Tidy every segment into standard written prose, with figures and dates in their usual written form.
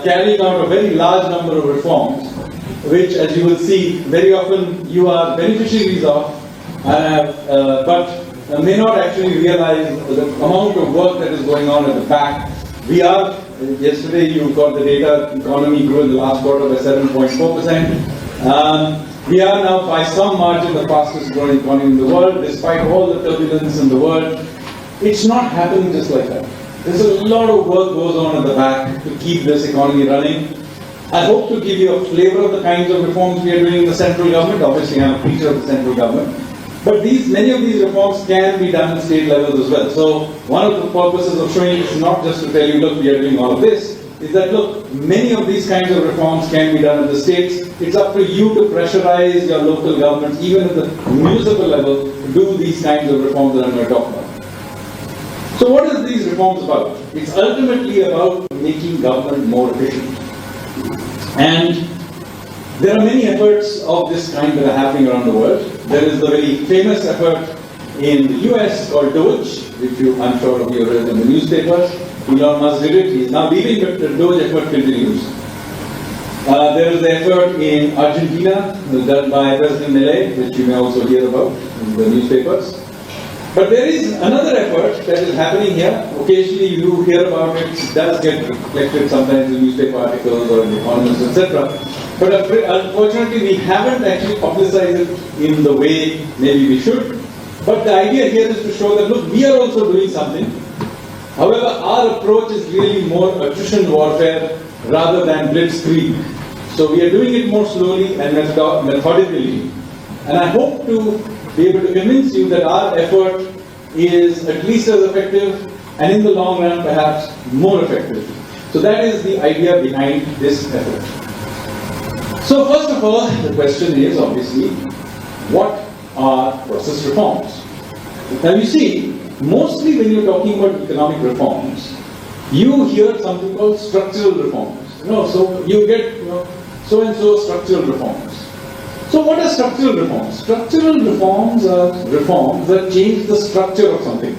carrying out a very large number of reforms, which, as you will see, very often you are beneficiaries of, but may not actually realize the amount of work that is going on at the back. We are, yesterday you got the data, economy grew in the last quarter by 7.4%. We are now by some margin the fastest growing economy in the world, despite all the turbulence in the world. It's not happening just like that. There's a lot of work goes on at the back to keep this economy running. I hope to give you a flavor of the kinds of reforms we are doing in the central government. Obviously, I'm a preacher of the central government. But many of these reforms can be done at state levels as well. So one of the purposes of showing is not just to tell you, look, we are doing all of this, is that, look, many of these kinds of reforms can be done at the states. It's up to you to pressurize your local governments, even at the municipal level, to do these kinds of reforms that I'm going to talk about. So what are these reforms about? It's ultimately about making government more efficient. And there are many efforts of this kind that are happening around the world. There is the very famous effort in the US called Doge, which I'm sure of you read in the newspapers. Elon Musk did it. He's now leaving, but the Doge effort continues. There is the effort in Argentina, done by President Milei, which you may also hear about in the newspapers. But there is another effort that is happening here. Occasionally you hear about it. It does get reflected sometimes in newspaper articles or in The Economist, etc. But unfortunately we haven't actually publicized it in the way maybe we should. But the idea here is to show that, look, we are also doing something. However, our approach is really more attrition warfare rather than blitzkrieg. So we are doing it more slowly and methodically. And I hope to be able to convince you that our effort is at least as effective and in the long run perhaps more effective. So that is the idea behind this effort. So first of all, the question is obviously, what are process reforms? Now you see, mostly when you're talking about economic reforms, you hear something called structural reforms. So you get so-and-so structural reforms. So what are structural reforms? Structural reforms are reforms that change the structure of something.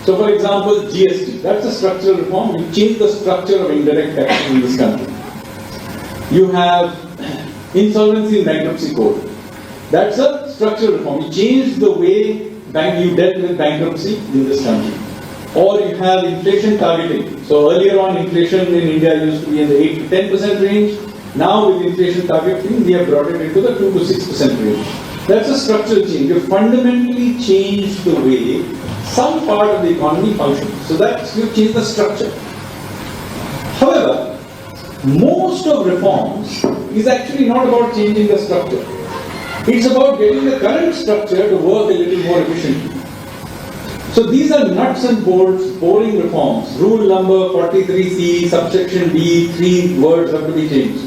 So for example, GST, that's a structural reform. You change the structure of indirect taxes in this country. You have insolvency and bankruptcy code. That's a structural reform. You change the way you dealt with bankruptcy in this country. Or you have inflation targeting. So earlier on, inflation in India used to be in the 8 to 10% range. Now with inflation targeting, we have brought it into the 2 to 6% range. That's a structural change. You fundamentally change the way some part of the economy functions. So that's, you change the structure. However, most of reforms is actually not about changing the structure. It's about getting the current structure to work a little more efficiently. So these are nuts and bolts, boring reforms. Rule number 43C, subsection D, 3 words have to be changed.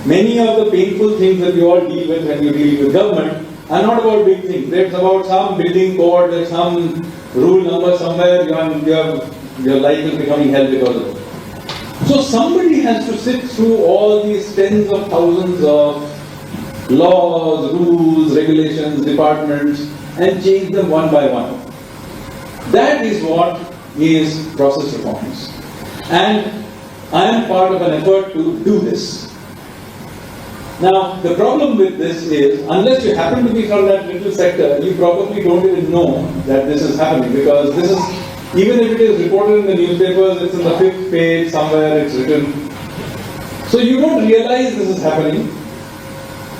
Many of the painful things that you all deal with when you deal with government are not about big things. It's about some building code, there's some rule number somewhere, your life is becoming hell because of it. So somebody has to sit through all these tens of thousands of laws, rules, regulations, departments, and change them one by one. That is what is process reforms. And I am part of an effort to do this. Now, the problem with this is, unless you happen to be from that little sector, you probably don't even know that this is happening, because this is, even if it is reported in the newspapers, it's in the 5th page, somewhere it's written. So you don't realize this is happening.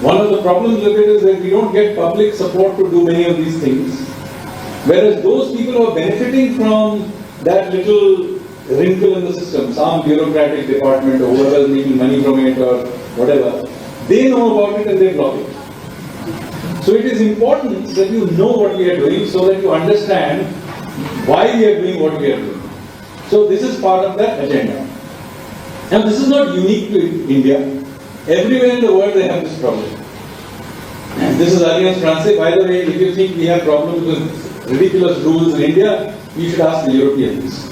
One of the problems with it is that we don't get public support to do many of these things. Whereas those people who are benefiting from that little wrinkle in the system, some bureaucratic department or whoever is making money from it or whatever, they know about it and they block it. So it is important that you know what we are doing so that you understand why we are doing what we are doing. So this is part of that agenda. Now this is not unique to India. Everywhere in the world they have this problem. And this is Alliance Francaise. By the way, if you think we have problems with ridiculous rules in India, you should ask the Europeans.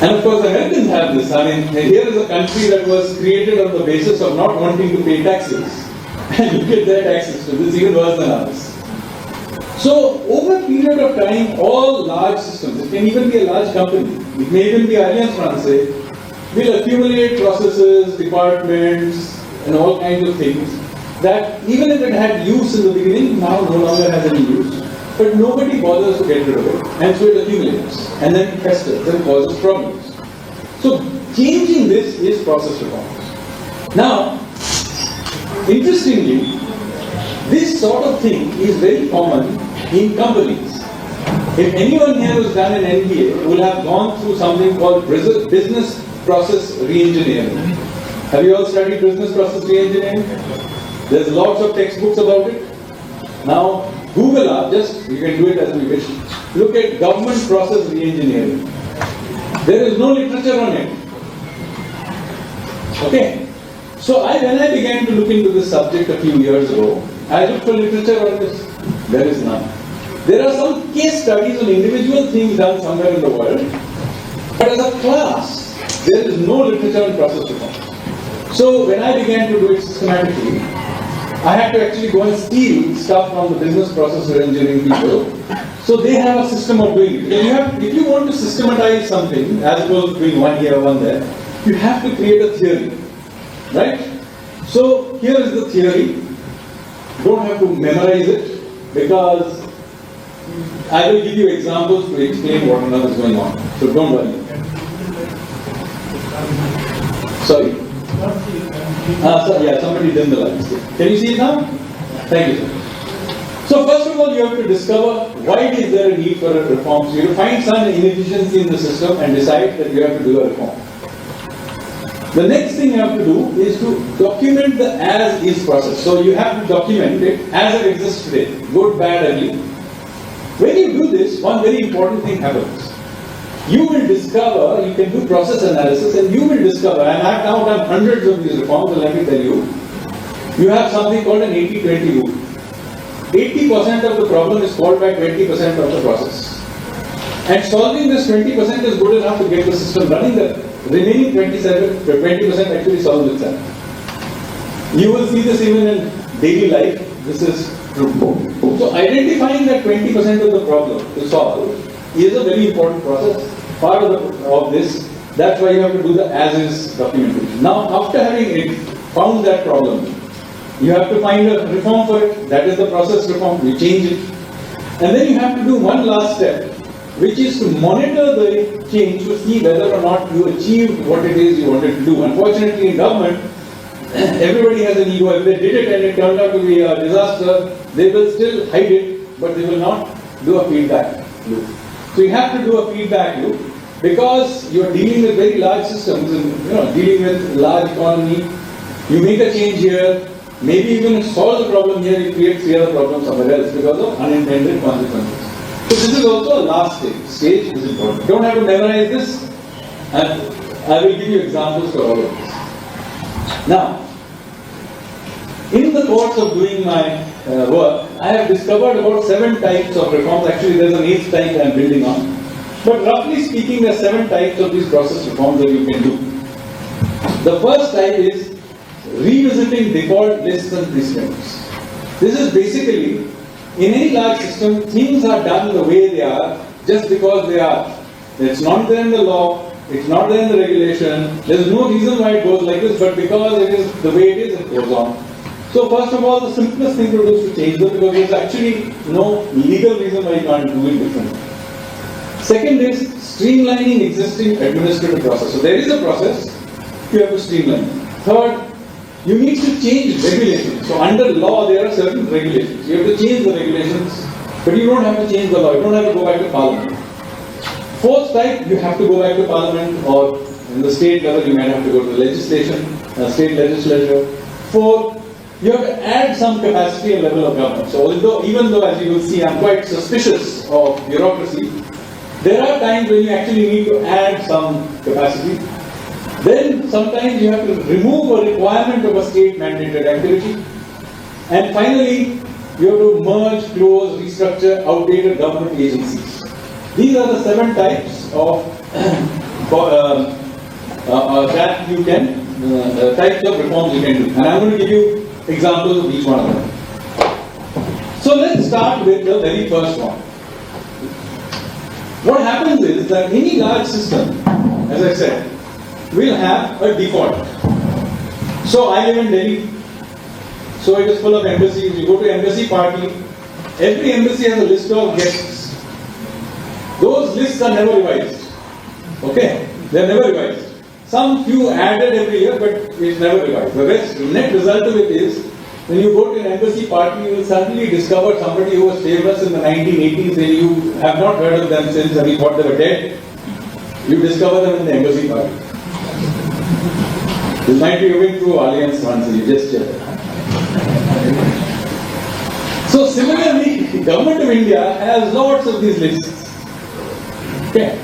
And of course, Americans have this. I mean, here is a country that was created on the basis of not wanting to pay taxes. And look at their tax system. It's even worse than ours. So, over a period of time, all large systems, it can even be a large company, it may even be Allianz Francaise, will accumulate processes, departments, and all kinds of things that even if it had use in the beginning, now no longer has any use. But nobody bothers to get rid of it, and so it accumulates, and then it festers and causes problems. So, changing this is process reform. Now, interestingly, this sort of thing is very common in companies. If anyone here who's done an MBA will have gone through something called business process re-engineering. Have you all studied business process re-engineering? There's lots of textbooks about it. Now, Google up, just, you can do it as we wish. Look at government process re-engineering. There is no literature on it. Okay? So when I began to look into this subject a few years ago, I looked for literature on this. There is none. There are some case studies on individual things done somewhere in the world, but as a class, there is no literature on process reform. So when I began to do it systematically, I had to actually go and steal stuff from the business process engineering people. So they have a system of doing it. If you want to systematize something, as opposed to doing one here, one there, you have to create a theory. Right? So here is the theory. Don't have to memorize it, because I will give you examples to explain what on earth is going on. So don't worry. Sorry. Yeah, somebody dimmed the lights. Can you see it now? Thank you, sir. So first of all, you have to discover why is there a need for a reform. So you have to find some inefficiency in the system and decide that you have to do a reform. The next thing you have to do is to document the as-is process. So you have to document it as it exists today, good, bad, ugly. When you do this, one very important thing happens. You will discover, you can do process analysis, and you will discover, and I've now done hundreds of these reforms, and let me tell you, you have something called an 80-20 rule. 80% of the problem is solved by 20% of the process. And solving this 20% is good enough to get the system running. The remaining 20% actually solves itself. You will see this even in daily life. This is true. So identifying that 20% of the problem to solve is a very important process. Part of this, that's why you have to do the as-is documentation. Now, after having found that problem, you have to find a reform for it. That is the process reform. You change it. And then you have to do one last step, which is to monitor the change to see whether or not you achieved what it is you wanted to do. Unfortunately, in government, everybody has an ego. If they did it and it turned out to be a disaster, they will still hide it, but they will not do a feedback loop. So you have to do a feedback loop, because you are dealing with very large systems and dealing with large economy. You make a change here, maybe even solve the problem here, you create 3 other problems somewhere else because of unintended consequences. So this is also a last stage. Stage is important. You don't have to memorize this, and I will give you examples for all of this. Now, in the course of doing my work, I have discovered about 7 types of reforms. Actually, there's an 8th type I'm building on. But roughly speaking, there are 7 types of these process reforms that you can do. The first type is revisiting default lists and precedents. This is basically, in any large system, things are done the way they are just because they are. It's not there in the law, it's not there in the regulation, there's no reason why it goes like this, but because it is the way it is, it goes on. So first of all, the simplest thing to do is to change them, because there's actually no legal reason why you can't do it differently. Second is streamlining existing administrative process. So there is a process, you have to streamline. Third, you need to change regulations. So under law, there are certain regulations. You have to change the regulations, but you don't have to change the law. You don't have to go back to parliament. Fourth type, you have to go back to parliament, or in the state level, you might have to go to the legislation, state legislature. Fourth, you have to add some capacity and level of government. So even though, as you will see, I'm quite suspicious of bureaucracy, there are times when you actually need to add some capacity. Then sometimes you have to remove a requirement of a state mandated activity. And finally, you have to merge, close, restructure outdated government agencies. These are the 7 types of that you can, types of reforms you can do. And I'm going to give you examples of each one of them. So let's start with the very first one. What happens is that any large system, as I said, will have a default. So I live in Delhi, so it is full of embassies. You go to embassy party, every embassy has a list of guests. Those lists are never revised. Okay? They are never revised. Some few added every year, but it's never revised. The rest, net result of it is, when you go to an embassy party, you will suddenly discover somebody who was famous in the 1980s and you have not heard of them since and you thought they were dead. You discover them in the embassy party. This might be going through Alliance once, so you just check. So similarly, the government of India has lots of these lists. Okay.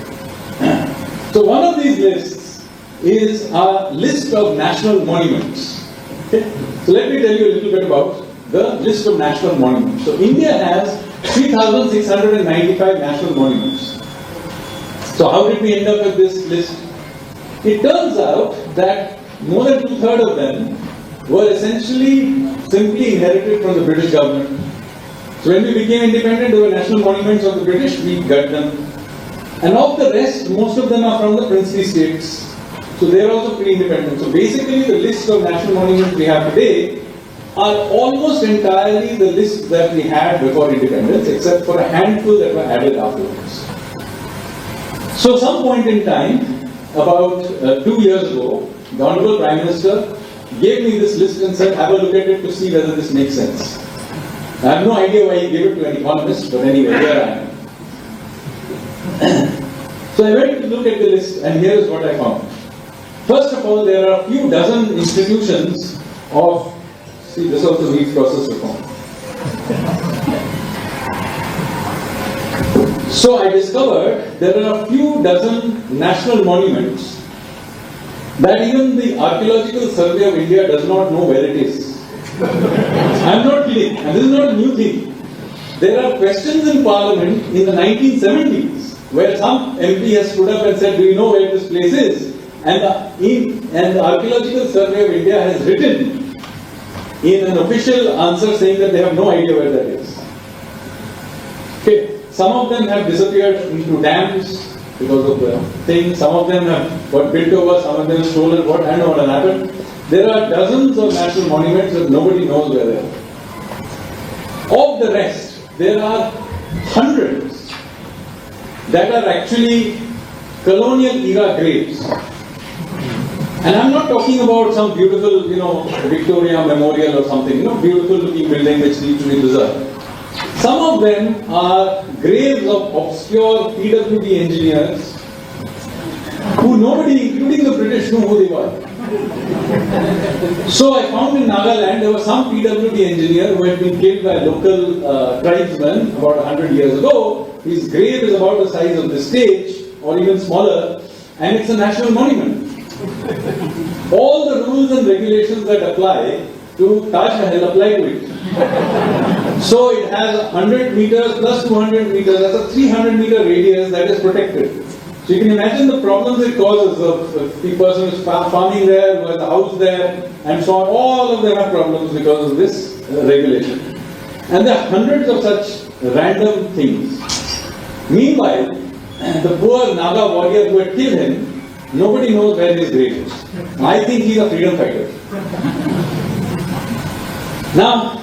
So one of these lists is a list of national monuments. Okay. So let me tell you a little bit about the list of national monuments. So India has 3,695 national monuments. So how did we end up with this list? It turns out that more than 2/3 of them were essentially simply inherited from the British government. So when we became independent, there were national monuments of the British, we got them. And of the rest, most of them are from the princely states. So they are also pre-independent. So basically the list of national monuments we have today are almost entirely the list that we had before independence, except for a handful that were added afterwards. So some point in time, about 2 years ago, the Honorable Prime Minister gave me this list and said, have a look at it to see whether this makes sense. I have no idea why he gave it to an economist, but anyway, here I am. So I went to look at the list and here is what I found. First of all, there are a few dozen institutions of, see, this also needs process reform. So I discovered there are a few dozen national monuments that even the Archaeological Survey of India does not know where it is. I am not kidding, and this is not a new thing. There are questions in Parliament in the 1970s where some MP has stood up and said, do you know where this place is? And the Archaeological Survey of India has written in an official answer saying that they have no idea where that is. Okay, some of them have disappeared into dams because of the thing, some of them have got built over, some of them stolen, I don't know what has happened. There are dozens of national monuments that nobody knows where they are. Of the rest, there are hundreds that are actually colonial era graves. And I'm not talking about some beautiful, Victoria Memorial or something, beautiful looking building which needs to be preserved. Some of them are graves of obscure PWD engineers who nobody, including the British, knew who they were. So I found in Nagaland there was some PWD engineer who had been killed by local tribesmen about 100 years ago. His grave is about the size of this stage or even smaller, and it's a national monument. All the rules and regulations that apply to Taj Mahal apply to it. So it has 100 meters plus 200 meters, that's a 300 meter radius that is protected. So you can imagine the problems it causes of the person who is farming there, who has a house there, and so on. All of them have problems because of this regulation. And there are hundreds of such random things. Meanwhile, the poor Naga warrior who had killed him, nobody knows where his grave is. I think he's a freedom fighter. Now,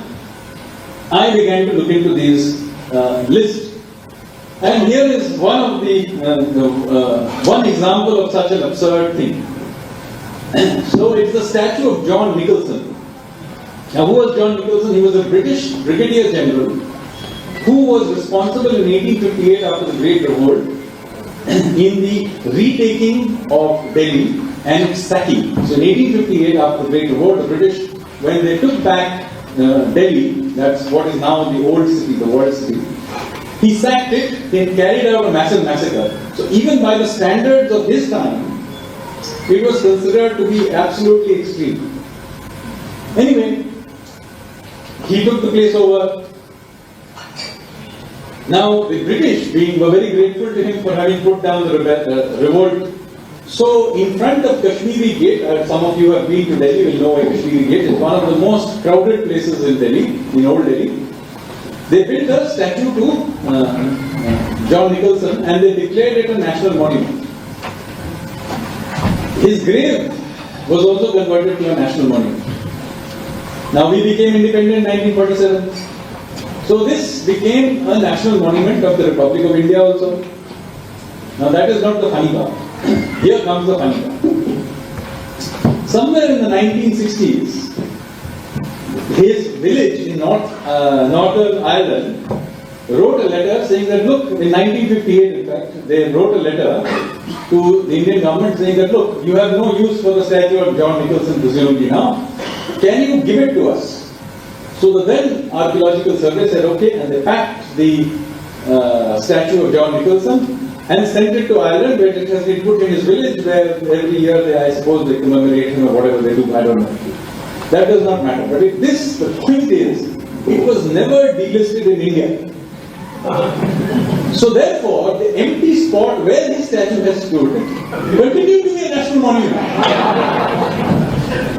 I began to look into these lists. And here is one of one example of such an absurd thing. So it's the statue of John Nicholson. Now who was John Nicholson? He was a British brigadier general who was responsible in 1858 after the Great Revolt in the retaking of Delhi and its sacking. So in 1858 after the Great Revolt, the British, when they took back Delhi, that's what is now the old city, the walled city, he sacked it and carried out a massive massacre. So even by the standards of his time, it was considered to be absolutely extreme. Anyway, he took the place over. Now the British were very grateful to him for having put down the revolt. So in front of Kashmiri Gate, some of you have been to Delhi will know why Kashmiri Gate is one of the most crowded places in Delhi, in old Delhi. They built a statue to John Nicholson and they declared it a national monument. His grave was also converted to a national monument. Now we became independent in 1947. So this became a national monument of the Republic of India also. Now that is not the funny part. Here comes the funny part. Somewhere in the 1960s, his village in Northern Ireland wrote a letter saying that, look, in 1958 in fact, they wrote a letter to the Indian government saying that, look, you have no use for the statue of John Nicholson presumably now. Can you give it to us? So the then Archaeological Survey said okay, and they packed the statue of John Nicholson and sent it to Ireland, where it has been put in his village, where every year they, I suppose, they commemorate him or whatever they do, I don't know. That does not matter. But the point is, it was never delisted in India. So therefore, the empty spot where his statue has stood continued to be a national monument.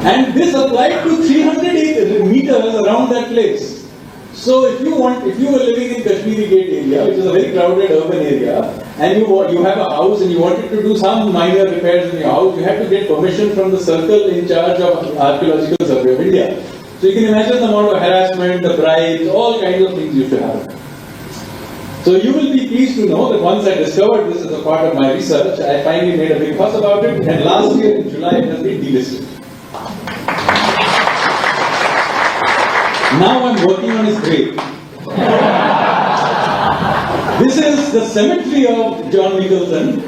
And this applied to 300 meters around that place. So if you were living in Kashmiri Gate area, which is a very crowded urban area, and you have a house and you wanted to do some minor repairs in your house, you had to get permission from the circle in charge of Archaeological Survey of India. So you can imagine the amount of harassment, the bribes, all kinds of things used to happen. So you will be pleased to know that once I discovered this as a part of my research, I finally made a big fuss about it, and last year in July it has been delisted. Now I'm working on his grave. This is the cemetery of John Nicholson.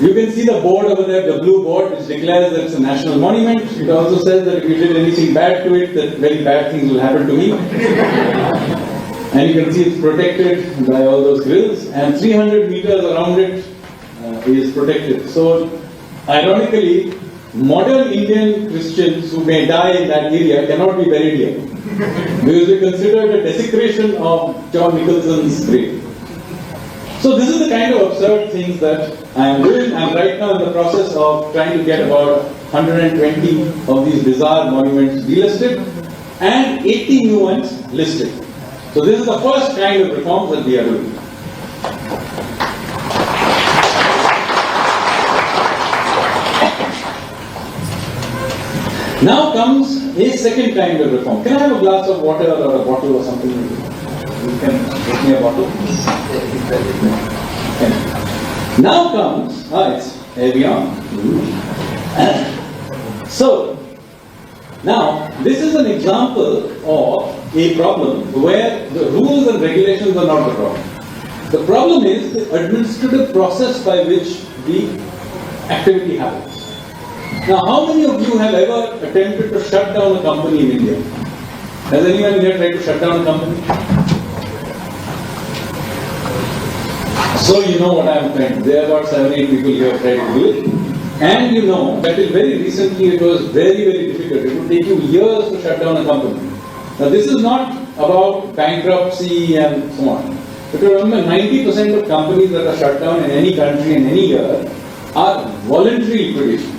You can see the board over there, the blue board, which declares that it's a national monument. It also says that if you did anything bad to it, that very bad things will happen to me. And you can see it's protected by all those grills, and 300 meters around it is protected. So, ironically, modern Indian Christians who may die in that area cannot be buried here. Because we considered a desecration of John Nicholson's grave. So this is the kind of absurd things that I am doing. I am right now in the process of trying to get about 120 of these bizarre monuments delisted and 80 new ones listed. So this is the first kind of reforms that we are doing. Now comes a second kind of reform. Can I have a glass of water or a bottle or something? You can get me a bottle. Okay. Now comes, it's heavy on. So, now this is an example of a problem where the rules and regulations are not the problem. The problem is the administrative process by which the activity happens. Now, how many of you have ever attempted to shut down a company in India? Has anyone here tried to shut down a company? So you know what I am trying to do. There are about 7-8 people here have tried to do it. And you know that till very recently it was very, very difficult. It would take you years to shut down a company. Now this is not about bankruptcy and so on. But remember, 90% of companies that are shut down in any country in any year are voluntary liquidation.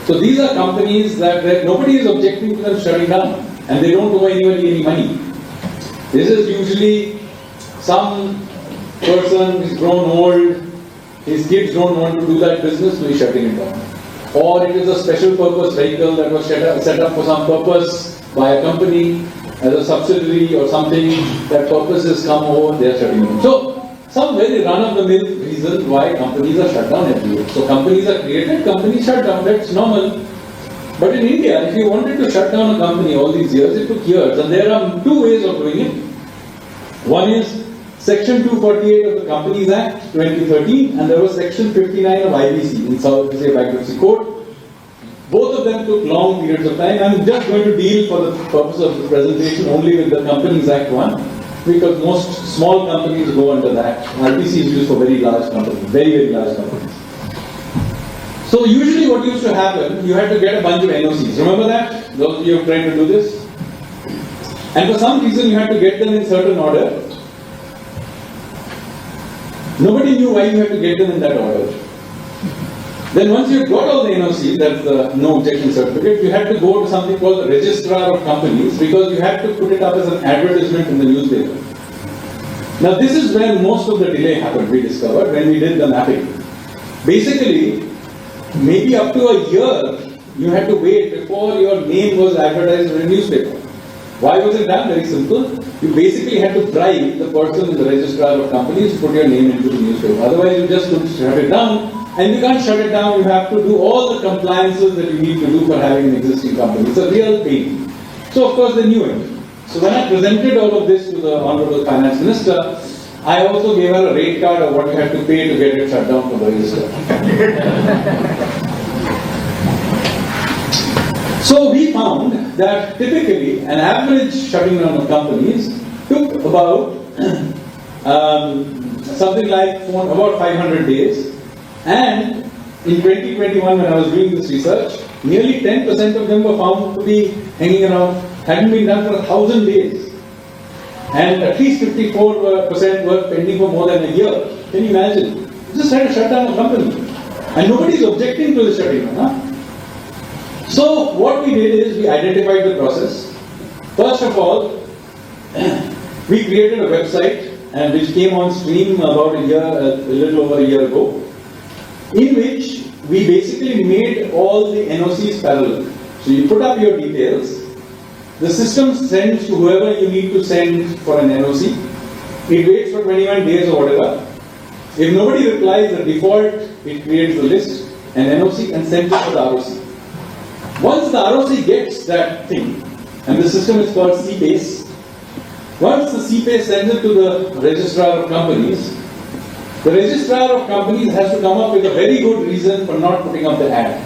So these are companies that nobody is objecting to them shutting down, and they don't owe anybody any money. This is usually some person who's grown old, his kids don't want to do that business, so he's shutting it down. Or it is a special purpose vehicle that was set up for some purpose by a company as a subsidiary or something. That purpose has come over, they are shutting down. So some very run-of-the-mill reasons why companies are shut down every year. So companies are created, companies shut down, that's normal. But in India, if you wanted to shut down a company all these years, it took years. And there are two ways of doing it. One is Section 248 of the Companies Act 2013, and there was Section 59 of IBC, in South Asia Bankruptcy Code. Both of them took long periods of time. I'm just going to deal for the purpose of the presentation only with the Companies Act one, because most small companies go under that. RPC is used for very large companies, very, very large companies. So usually what used to happen, you had to get a bunch of NOCs. Remember that? Those of you have tried to do this? And for some reason you had to get them in certain order. Nobody knew why you had to get them in that order. Then once you got all the NOC, that's the no objection certificate, you had to go to something called the registrar of companies because you had to put it up as an advertisement in the newspaper. Now this is when most of the delay happened, we discovered, when we did the mapping. Basically, maybe up to a year, you had to wait before your name was advertised in a newspaper. Why was it done? Very simple. You basically had to bribe the person in the registrar of companies to put your name into the newspaper. Otherwise, you just couldn't shut it down. And you can't shut it down. You have to do all the compliances that you need to do for having an existing company. It's a real pain. So, of course, they knew it. So, when I presented all of this to the Honorable Finance Minister, I also gave her a rate card of what you had to pay to get it shut down from the register. So we found that typically an average shutting down of companies took about something like about 500 days, and in 2021 when I was doing this research, nearly 10% of them were found to be hanging around, hadn't been done for 1,000 days, and at least 54% were pending for more than a year. Can you imagine? Just trying to shut down a company, and nobody is objecting to the shutting down. Huh? So what we did is we identified the process. First of all, we created a website and which came on stream about a little over a year ago, in which we basically made all the NOCs parallel. So you put up your details, the system sends to whoever you need to send for an NOC. It waits for 21 days or whatever. If nobody replies, the default, it creates the list, an NOC, and sends it to the ROC. Once the ROC gets that thing, and the system is called CPACE, once the CPACE sends it to the registrar of companies, the registrar of companies has to come up with a very good reason for not putting up the ad.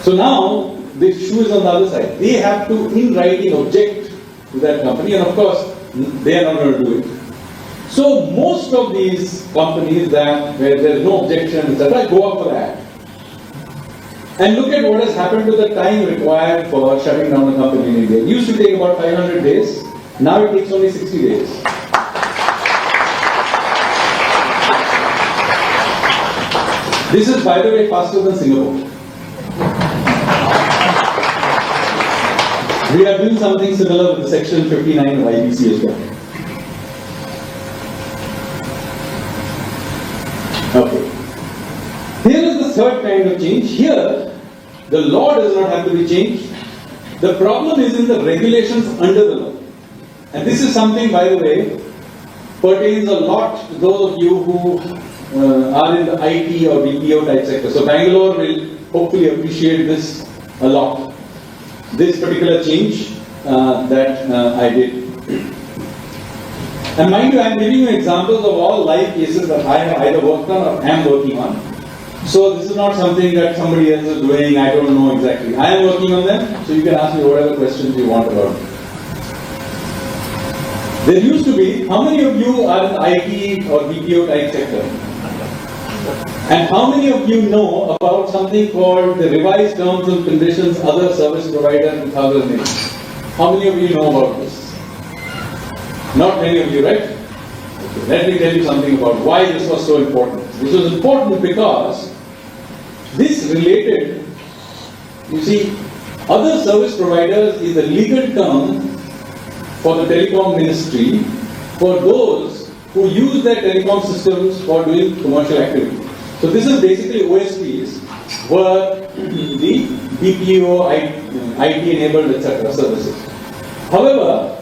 So now, the shoe is on the other side. They have to, in writing, object to that company, and of course, they are not going to do it. So most of these companies where there is no objection, etc., go up for the ad. And look at what has happened to the time required for shutting down a company in India. It used to take about 500 days. Now it takes only 60 days. This is, by the way, faster than Singapore. We are doing something similar with the Section 59 of IBC as well. Okay. Here is the third kind of change. Here, the law does not have to be changed. The problem is in the regulations under the law. And this is something, by the way, pertains a lot to those of you who are in the IT or BPO type sector. So Bangalore will hopefully appreciate this a lot. This particular change that I did. And mind you, I am giving you examples of all live cases that I have either worked on or am working on. So this is not something that somebody else is doing, I don't know exactly. I am working on them, so you can ask me whatever questions you want about it. There used to be, how many of you are in the IT or BPO type sector? And how many of you know about something called the Revised Terms and Conditions Other Service Provider 2008? How many of you know about this? Not many of you, right? Okay, let me tell you something about why this was so important. This was important because this related, you see, other service providers is a legal term for the telecom ministry for those who use their telecom systems for doing commercial activity. So this is basically OSPs were the BPO, IT enabled, etc. services. However,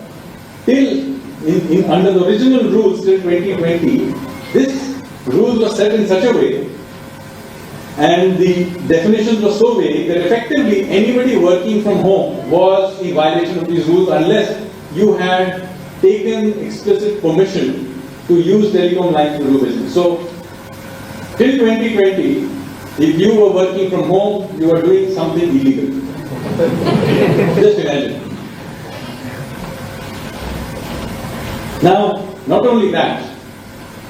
under the original rules till 2020, this rules were set in such a way and the definitions were so vague that effectively anybody working from home was in violation of these rules unless you had taken explicit permission to use telecom lines to do business. So, till 2020, if you were working from home, you were doing something illegal. Just imagine. Now, not only that,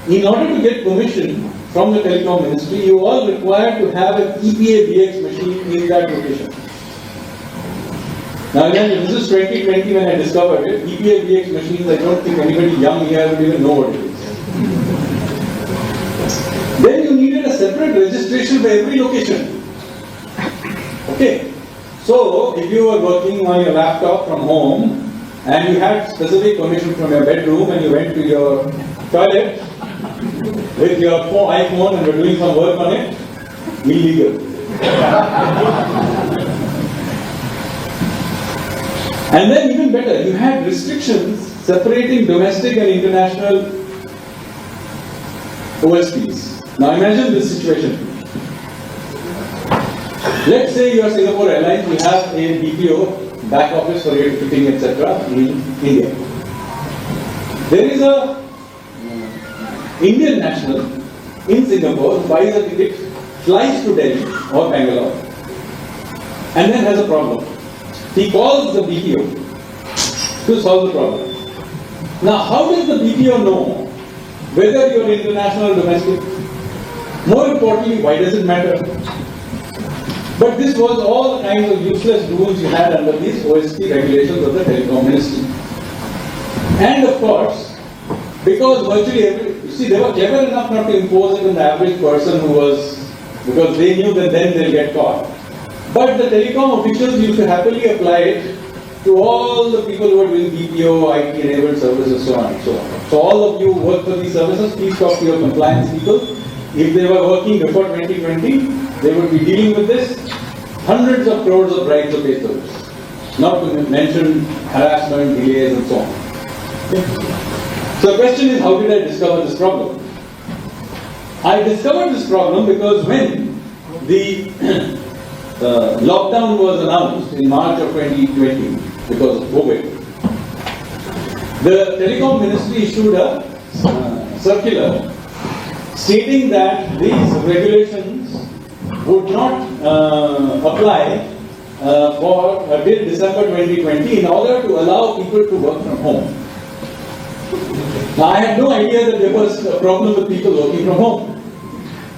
in order to get permission from the telecom ministry, you are required to have an EPA-BX machine in that location. Now again, this is 2020 when I discovered it. EPA-BX machines, I don't think anybody young here would even know what it is. Then you needed a separate registration restrictions by every location. Okay. So, if you were working on your laptop from home and you had specific permission from your bedroom and you went to your toilet with your iPhone and were doing some work on it, illegal. And then even better, you had restrictions separating domestic and international OSPs. Now imagine this situation. Let's say you are Singapore Airlines, you have a BPO, back office for air ticketing, etc. in India. There is a Indian national in Singapore, buys a ticket, flies to Delhi or Bangalore, and then has a problem. He calls the BPO to solve the problem. Now, how does the BPO know whether you are international or domestic? More importantly, why does it matter? But this was all the kinds of useless rules you had under these OSP regulations of the Telecom Ministry. And of course, because virtually they were clever enough not to impose it on the average person who was, because they knew that then they'll get caught. But the telecom officials used to happily apply it to all the people who are doing BPO, IT enabled services, so on and so on. So all of you who work for these services, please talk to your compliance people. If they were working before 2020, they would be dealing with this. Hundreds of crores of bribes are paid for this. Not to mention harassment, delays and so on. So the question is, how did I discover this problem? I discovered this problem because when the lockdown was announced in March of 2020 because of COVID, the Telecom Ministry issued a circular stating that these regulations would not apply for till December 2020 in order to allow people to work from home. Now, I had no idea that there was a problem with people working from home.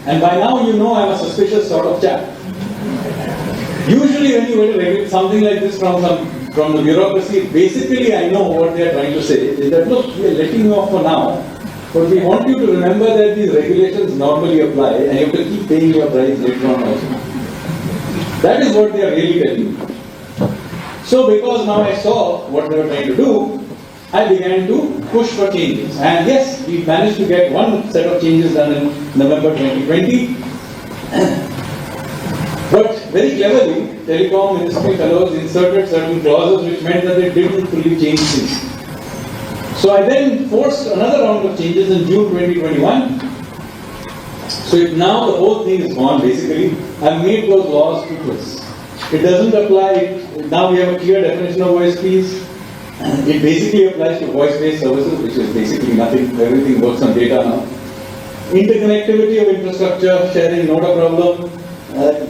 And by now you know I'm a suspicious sort of chap. Usually when you were to regulate something like this from the bureaucracy, basically I know what they are trying to say is that, look, we are letting you off for now, but we want you to remember that these regulations normally apply and you have to keep paying your price later on also. That is what they are really telling you. So because now I saw what they were trying to do, I began to push for changes. And yes, we managed to get one set of changes done in November 2020. But very cleverly, Telecom Ministry fellows inserted certain clauses which meant that they didn't fully change things. So I then forced another round of changes in June 2021. So now the whole thing is gone basically. I've made those laws toothless. It doesn't apply. Now we have a clear definition of OSPs. It basically applies to voice-based services, which is basically nothing. Everything works on data now. Interconnectivity of infrastructure, sharing, not a problem.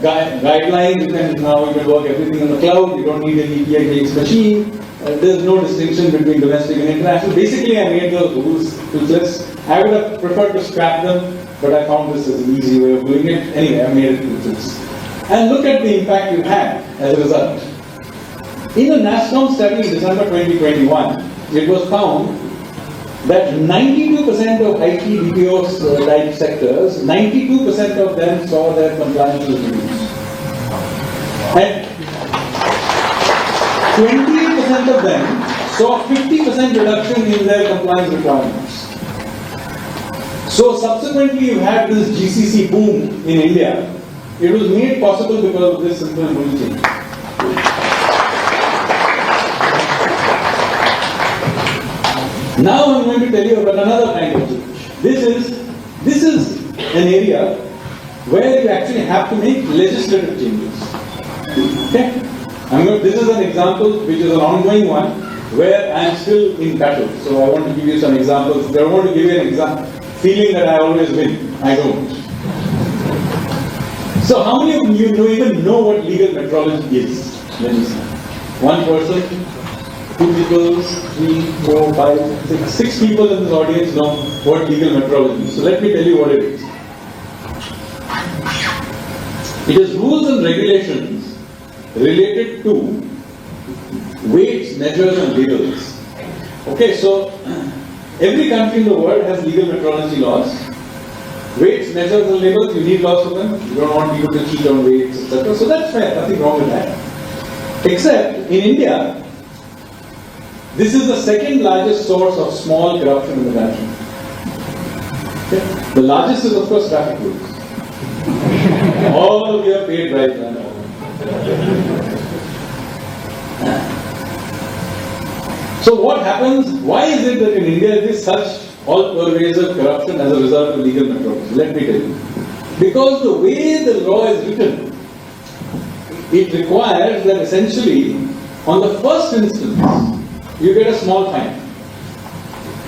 Guidelines, you can work everything on the cloud. You don't need an EPI-based machine. There's no distinction between domestic and international. Basically, I made those rules toothless. I would have preferred to scrap them, but I found this as an easy way of doing it. Anyway, I made it toothless. And look at the impact you had as a result. In a NASSCOM study in December 2021, it was found that 92% of IT BPO type sectors, 92% of them saw their compliance reduced. And 28% of them saw 50% reduction in their compliance requirements. So subsequently you had this GCC boom in India. It was made possible because of this simple rule change. Now I'm going to tell you about another kind of change. This is an area where you actually have to make legislative changes. Okay? This is an example which is an ongoing one where I am still in battle. So I want to give you some examples. I don't want to give you an example feeling that I always win. I don't. So how many of you even know what legal metrology is? Let me see. One person. 2 people, 3, 4, 5, 6. 6 people in this audience know what legal metrology is. So let me tell you what it is. It is rules and regulations related to weights, measures and labels. Okay, so every country in the world has legal metrology laws. Weights, measures and labels, you need lots of them. You don't want people to cheat on weights, etc. So that's fair, nothing wrong with that. Except in India, this is the second largest source of small corruption in the country. Okay? The largest is of course traffic rules. All we are paid right now. So what happens? Why is it that in India there is such all-pervasive corruption as a result of legal metropolis? Let me tell you. Because the way the law is written, it requires that essentially, on the first instance, you get a small fine.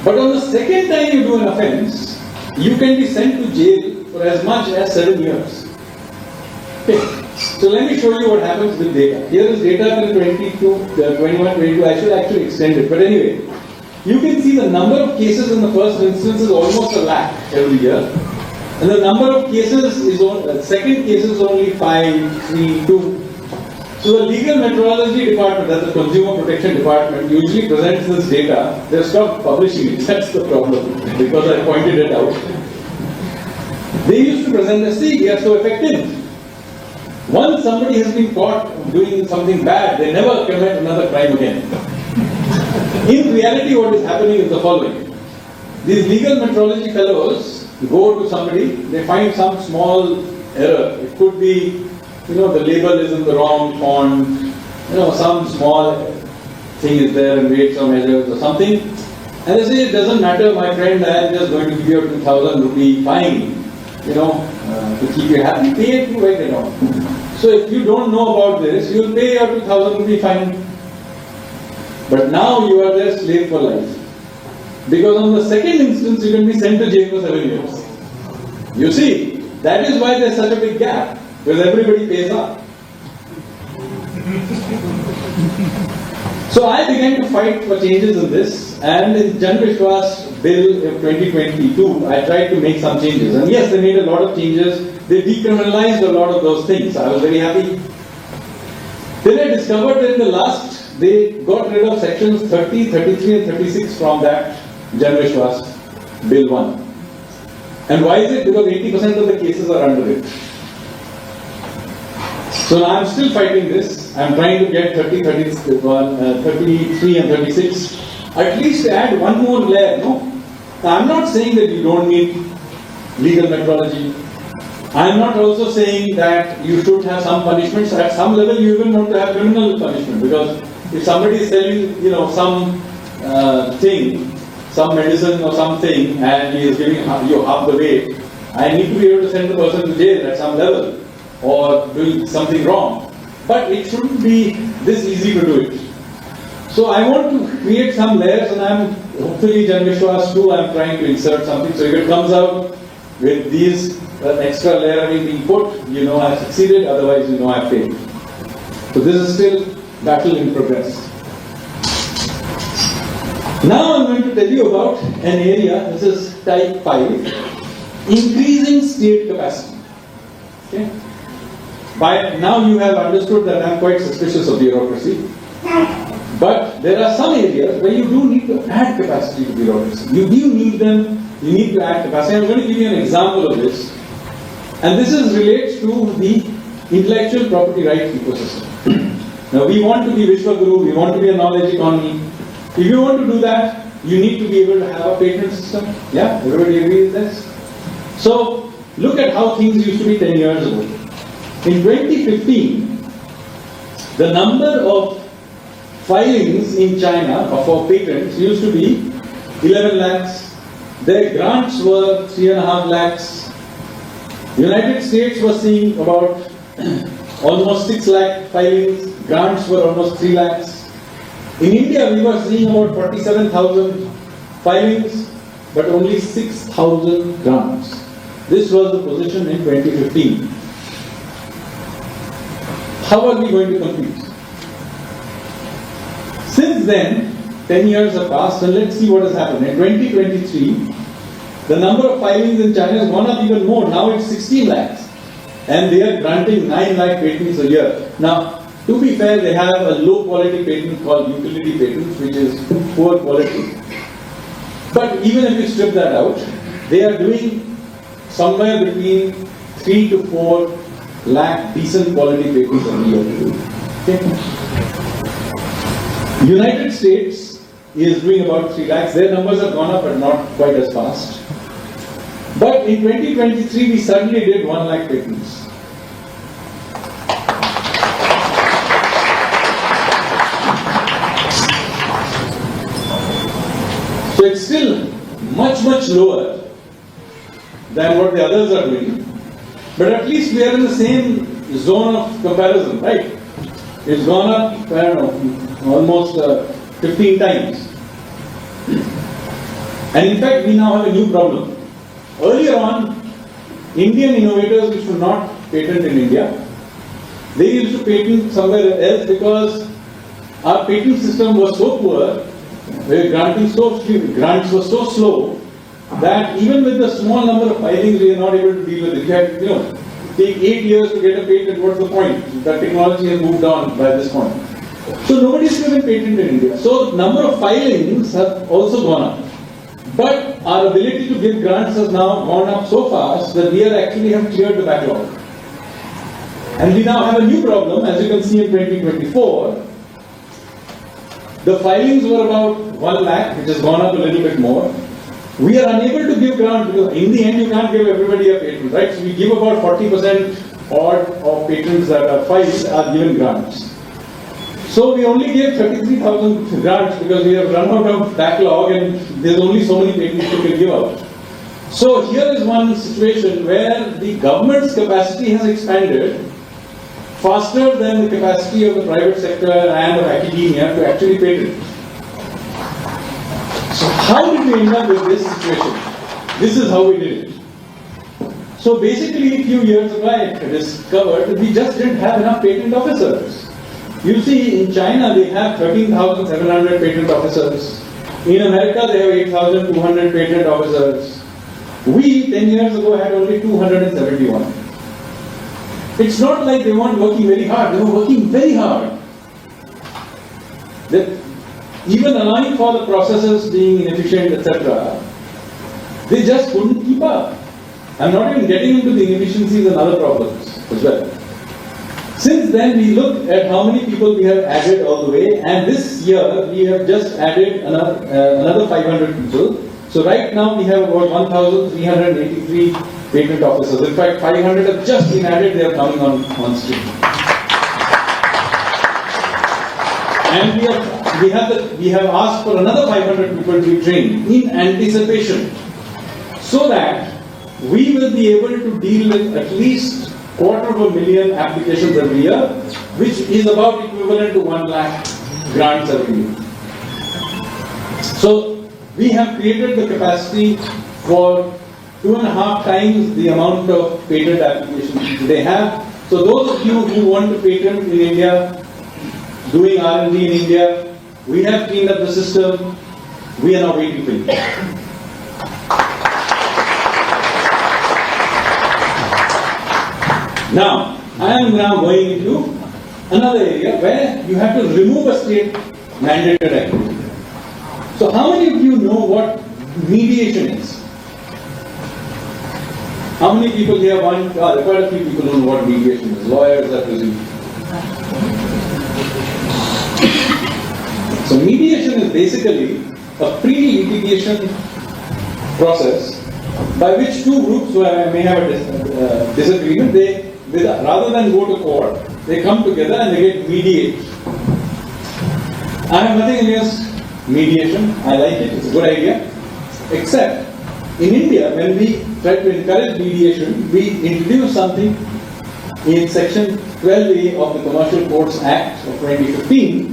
But on the second time you do an offence, you can be sent to jail for as much as 7 years. Okay. So let me show you what happens with data. Here is data till 21, 22. I should actually extend it. But anyway, you can see the number of cases in the first instance is almost 1 lakh every year. And the number of cases is second cases is only 5, 3, 2. So the legal metrology department, that's the consumer protection department, usually presents this data. They've stopped publishing it. That's the problem. Because I pointed it out. They used to present as, see, we are so effective. Once somebody has been caught doing something bad, they never commit another crime again. In reality, what is happening is the following. These legal metrology fellows go to somebody, they find some small error. It could be, the label is in the wrong font, some small thing is there in weights or measures or something. And they say, it doesn't matter, my friend, I am just going to give you a 2,000 rupee fine, to keep you happy, pay it to write it down. So if you don't know about this, you will pay your 2,000 rupee fine. But now you are their slave for life. Because on the second instance, you can be sent to jail for 7 years. You see, that is why there is such a big gap. Because everybody pays up. So I began to fight for changes in this, and in Jan Vishwas Bill of 2022, I tried to make some changes. And yes, they made a lot of changes. They decriminalized a lot of those things. I was very happy. Then I discovered that in the last, they got rid of sections 30, 33 and 36 from that Jan Vishwas Bill 1. And why is it? Because 80% of the cases are under it. So now I'm still fighting this. I'm trying to get 30, 33 and 36. At least add one more layer, no? Now, I'm not saying that you don't need legal metrology. I'm not also saying that you should have some punishments. At some level, you even want to have criminal punishment. Because if somebody is selling, some thing, some medicine or something, and he is giving you half the weight, I need to be able to send the person to jail at some level, or doing something wrong. But it shouldn't be this easy to do it. So I want to create some layers, and I'm hopefully Jan Vishwas 2, I'm trying to insert something. So if it comes out with these extra layer having been put, I've succeeded, otherwise I've failed. So this is still battle in progress. Now I'm going to tell you about an area, this is type 5, increasing state capacity. Okay? By now you have understood that I'm quite suspicious of bureaucracy. But there are some areas where you do need to add capacity to bureaucracy. You do need them, you need to add capacity. I'm going to give you an example of this. And this relates to the intellectual property rights ecosystem. Now we want to be Vishwaguru, we want to be a knowledge economy. If you want to do that, you need to be able to have a patent system. Yeah, everybody agree with this? So look at how things used to be 10 years ago. In 2015, the number of filings in China for patents used to be 11 lakhs. Their grants were 3.5 lakhs. United States was seeing about almost 6 lakh filings. Grants were almost 3 lakhs. In India, we were seeing about 47,000 filings, but only 6,000 grants. This was the position in 2015. How are we going to compete? Since then, 10 years have passed, and let's see what has happened. In 2023, the number of filings in China has gone up even more. Now it's 16 lakhs. And they are granting 9 lakh patents a year. Now, to be fair, they have a low quality patent called utility patents, which is poor quality. But even if you strip that out, they are doing somewhere between 3 to 4 lakh decent quality patents every year. Okay. United States is doing about 3 lakhs. Their numbers have gone up, but not quite as fast. But in 2023, we suddenly did 1 lakh patents. So it's still much lower than what the others are doing. But at least we are in the same zone of comparison, right? It's gone up, I don't know, almost 15 times. And in fact, we now have a new problem. Earlier on, Indian innovators used to not patent in India. They used to patent somewhere else because our patent system was so poor, where grants were so slow, that even with the small number of filings, we are not able to deal with it. You had, take 8 years to get a patent. What's the point? The technology has moved on by this point. So nobody is given patent in India. So number of filings have also gone up. But our ability to give grants has now gone up so fast that we have cleared the backlog. And we now have a new problem, as you can see in 2024. The filings were about 1 lakh, which has gone up a little bit more. We are unable to give grants because in the end you can't give everybody a patent, right? So we give about 40% odd of patents that are filed are given grants. So we only gave 33,000 grants because we have run out of backlog and there's only so many patents you can give out. So here is one situation where the government's capacity has expanded faster than the capacity of the private sector and of academia to actually patent. So how did we end up with this situation? This is how we did it. So basically, a few years ago, I discovered we just didn't have enough patent officers. You see, in China, they have 13,700 patent officers. In America, they have 8,200 patent officers. We, 10 years ago, had only 271. It's not like they weren't working very hard. They were working very hard. Even allowing for the processes being inefficient, etc., they just couldn't keep up. I'm not even getting into the inefficiencies and other problems as well. Since then, we look at how many people we have added all the way, and this year we have just added another 500 people. So right now we have about 1,383 patent officers. In fact, 500 have just been added, they are coming on stream. And we have asked for another 500 people to be trained in anticipation, so that we will be able to deal with at least 250,000 applications every year, which is about equivalent to 1 lakh grants every year. So we have created the capacity for 2.5 times the amount of patent applications they have. So those of you who want to patent in India, doing R&D in India, we have cleaned up the system. We are now waiting for you. Now, I am now going into another area where you have to remove a state mandated activity. So how many of you know what mediation is? How many people here there are quite a few people who know what mediation is. Lawyers, I presume. So mediation is basically a pre-litigation process by which two groups who may have a disagreement, rather than go to court, they come together and they get mediated. I have nothing against mediation. I like it. It's a good idea. Except in India, when we try to encourage mediation, we introduce something in Section 12A of the Commercial Courts Act of 2015,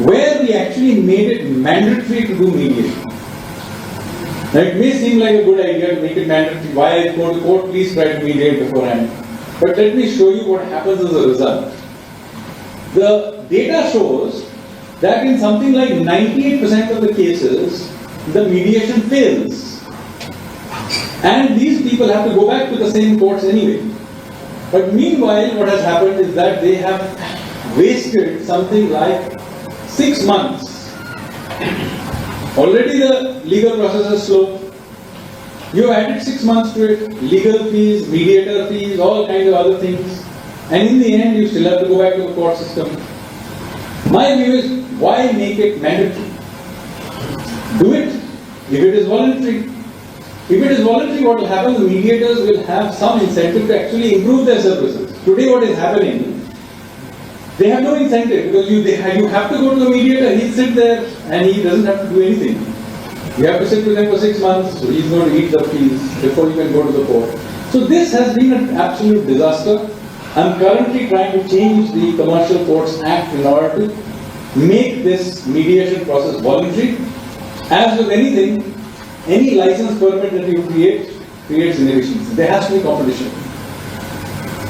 where we actually made it mandatory to do mediation. Now it may seem like a good idea to make it mandatory. Why go to court? Please try to mediate beforehand. But let me show you what happens as a result. The data shows that in something like 98% of the cases, the mediation fails. And these people have to go back to the same courts anyway. But meanwhile, what has happened is that they have wasted something like 6 months. Already the legal process is slow. You added 6 months to it, legal fees, mediator fees, all kinds of other things. And in the end, you still have to go back to the court system. My view is, why make it mandatory? Do it if it is voluntary. If it is voluntary, what will happen? The mediators will have some incentive to actually improve their services. Today, what is happening? They have no incentive because you have to go to the mediator. He'll sit there and he doesn't have to do anything. You have to sit with him for 6 months. So he's going to eat the fees before you can go to the court. So this has been an absolute disaster. I'm currently trying to change the Commercial Courts Act in order to make this mediation process voluntary. As with anything, any license permit that you creates inefficiency. There has to be competition.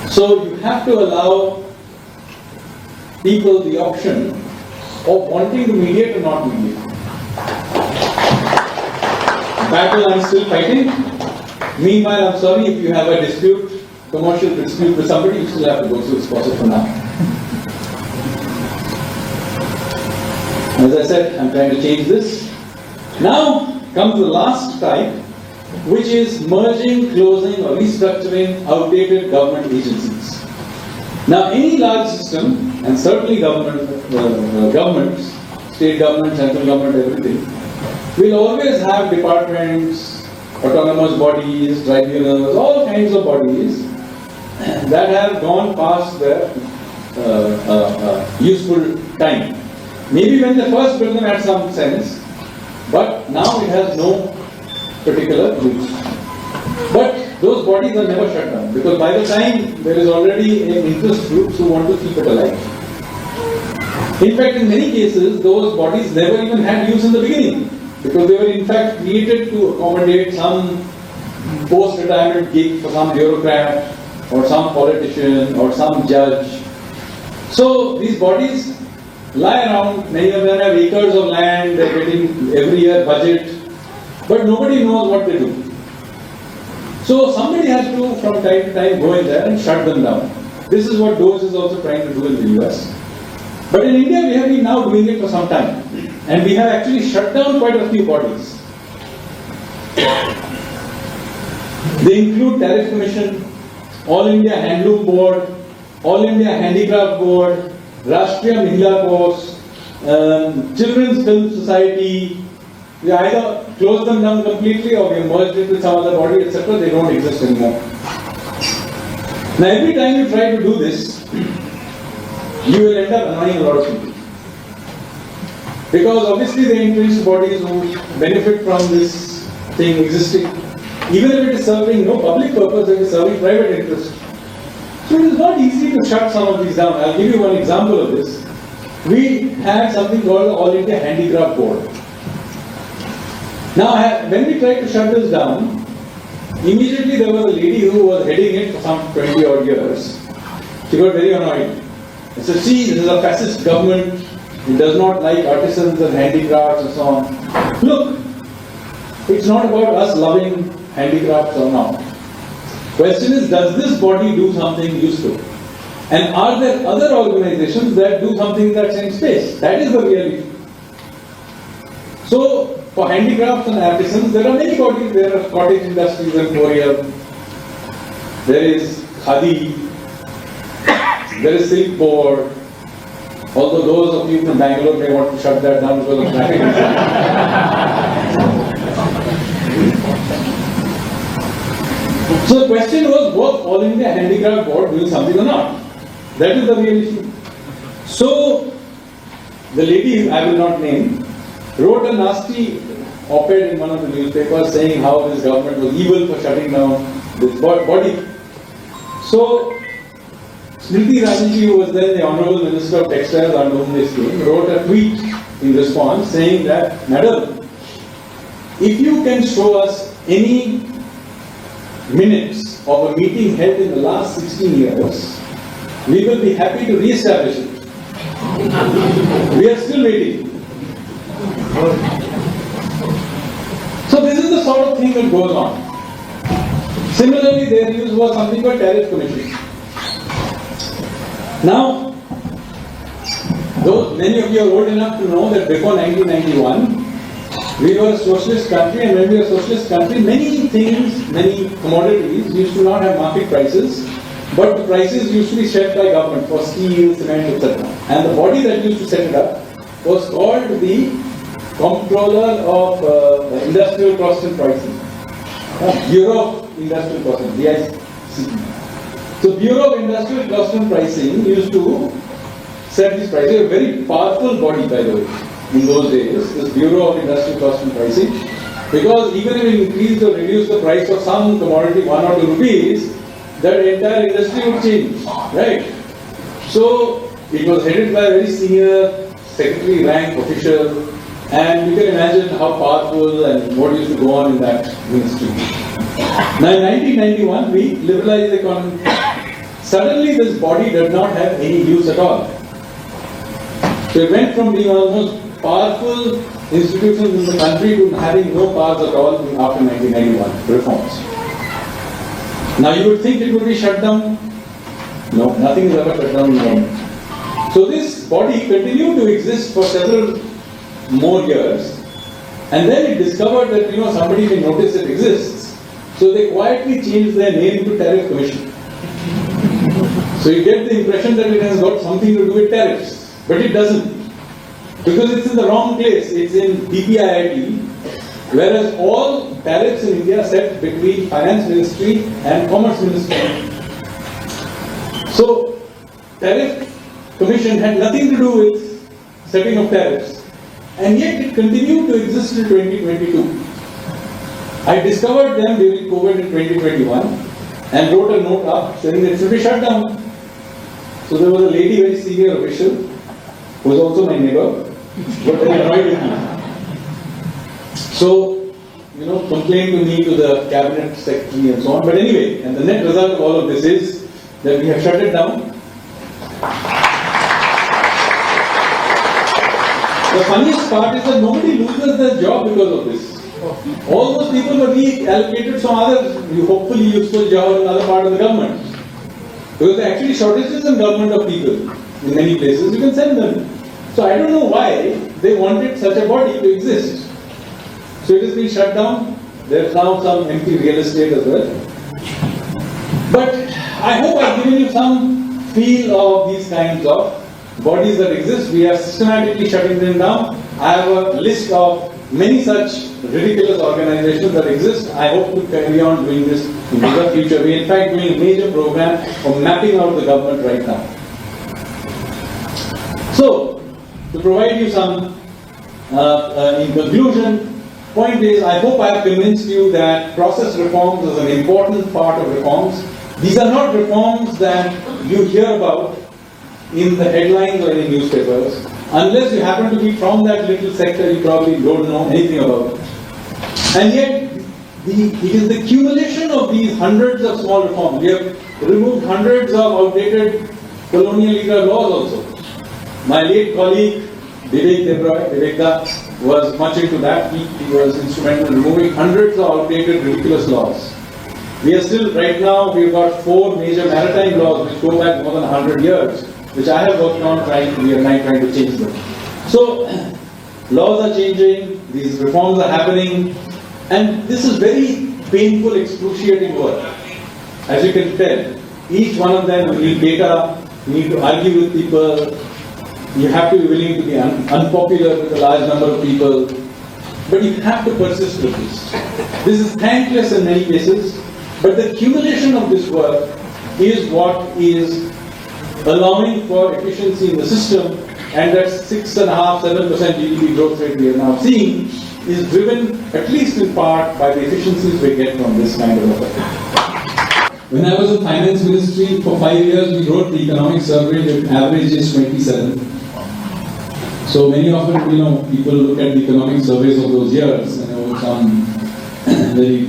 So you have to allow people the option of wanting to mediate or not mediate. Battle I'm still fighting. Meanwhile, I'm sorry if you have a dispute, commercial dispute with somebody, you still have to go through this process for now. As I said, I'm trying to change this. Now comes the last type, which is merging, closing or restructuring outdated government agencies. Now any large system, and certainly governments, state government, central government, everything, will always have departments, autonomous bodies, tribunals, all kinds of bodies that have gone past their useful time. Maybe when they first built them had some sense, but now it has no particular use. But those bodies are never shut down because by the time there is already an interest groups who want to keep it alive. In fact, in many cases, those bodies never even had use in the beginning because they were in fact created to accommodate some post-retirement gig for some bureaucrat or some politician or some judge. So these bodies lie around, many of them have acres of land, they're getting every year budget, but nobody knows what they do. So somebody has to from time to time go in there and shut them down. This is what DOGE is also trying to do in the US. But in India we have been now doing it for some time. And we have actually shut down quite a few bodies. They include Tariff Commission, All India Handloom Board, All India Handicraft Board, Rashtriya Mahila Kos, Children's Film Society. We either close them down completely or we merged it with some other body, etc. They don't exist anymore. Now every time you try to do this, you will end up annoying a lot of people. Because obviously the interest bodies who benefit from this thing existing, even if it is serving no public purpose, it is serving private interest. So it is not easy to shut some of these down. I'll give you one example of this. We had something called the All India Handicraft Board. Now when we tried to shut this down, immediately there was a lady who was heading it for some 20 odd years. She got very annoyed. She said, see, this is a fascist government. It does not like artisans and handicrafts and so on. Look, it's not about us loving handicrafts or not. Question is, does this body do something useful? And are there other organizations that do something in that same space? That is the reality. So, for handicrafts and artisans, there are many bodies. There are cottage industries and Korea. There is Khadi. There is Silk Board. Although those of you from Bangalore may want to shut that down because of traffic. So the question was All India Handicraft Board doing something or not? That is the real issue. So the lady, I will not name, wrote a nasty op-ed in one of the newspapers saying how this government was evil for shutting down this body. So Smriti Irani, who was then the Honorable Minister of Textiles under whom this came, wrote a tweet in response saying that, Madam, if you can show us any minutes of a meeting held in the last 16 years, we will be happy to re-establish it. We are still waiting. So this is the sort of thing that goes on. Similarly, their use was something called Tariff Commission. Now, though many of you are old enough to know that before 1991, We were a socialist country, and when we were a socialist country, many things, many commodities used to not have market prices, but the prices used to be set by government for steel, cement, etc. And the body that used to set it up was called the Comptroller of Industrial Cost and Pricing. Bureau of Industrial Cost and Pricing, BIC. So Bureau of Industrial Cost and Pricing used to set these prices. A very powerful body, by the way, in those days, this Bureau of Industrial Cost and Pricing, because even if it increased or reduced the price of some commodity 1 or 2 rupees, that entire industry would change, right? So it was headed by a very senior secretary rank official, and you can imagine how powerful and what used to go on in that ministry. Now in 1991, we liberalized the economy. Suddenly this body did not have any use at all. So it went from being one of the most powerful institutions in the country to having no powers at all after 1991 reforms. Now you would think it would be shut down. No, nothing is ever shut down in government. So this body continued to exist for several more years, and then it discovered that somebody may notice it exists. So they quietly changed their name to Tariff Commission. So you get the impression that it has got something to do with tariffs, but it doesn't, because it's in the wrong place. It's in DPIIT, whereas all tariffs in India are set between Finance Ministry and Commerce Ministry. So Tariff Commission had nothing to do with setting of tariffs, and yet it continued to exist in 2022. I discovered them during COVID in 2021 and wrote a note up saying that it should be shut down. So there was a lady, very senior official, who was also my neighbor, but they annoyed with me. So, complained to me, to the cabinet secretary and so on. But anyway, and the net result of all of this is that we have shut it down. The funniest part is that nobody loses their job because of this. All those people were reallocated some other, hopefully useful job in another part of the government. Because there are actually shortages in government of people in many places, you can send them. So I don't know why they wanted such a body to exist. So it has been shut down. There's now some empty real estate as well. But I hope I've given you some feel of these kinds of bodies that exist. We are systematically shutting them down. I have a list of many such ridiculous organizations that exist. I hope to carry on doing this in the future. We are in fact doing a major program of mapping out the government right now. So, to provide you some, in conclusion, point is, I hope I have convinced you that process reforms is an important part of reforms. These are not reforms that you hear about in the headlines or in the newspapers. Unless you happen to be from that little sector, you probably don't know anything about it. And yet, it is the accumulation of these hundreds of small reforms. We have removed hundreds of outdated colonial era laws also. My late colleague, Vivek Da, was much into that. He was instrumental in removing hundreds of outdated, ridiculous laws. We are still, right now, we've got 4 major maritime laws which go back more than 100 years, which I have worked on, we are now trying to change them. So, laws are changing, these reforms are happening, and this is very painful, excruciating work. As you can tell, each one of them will need data, you need to argue with people, you have to be willing to be unpopular with a large number of people, but you have to persist with this. This is thankless in many cases, but the accumulation of this work is what is allowing for efficiency in the system, and that 6.5–7% GDP growth rate we are now seeing is driven, at least in part, by the efficiencies we get from this kind of work. When I was in Finance Ministry for 5 years, we wrote the economic survey with average is 27. So many of them, people look at the economic surveys of those years, and there were some very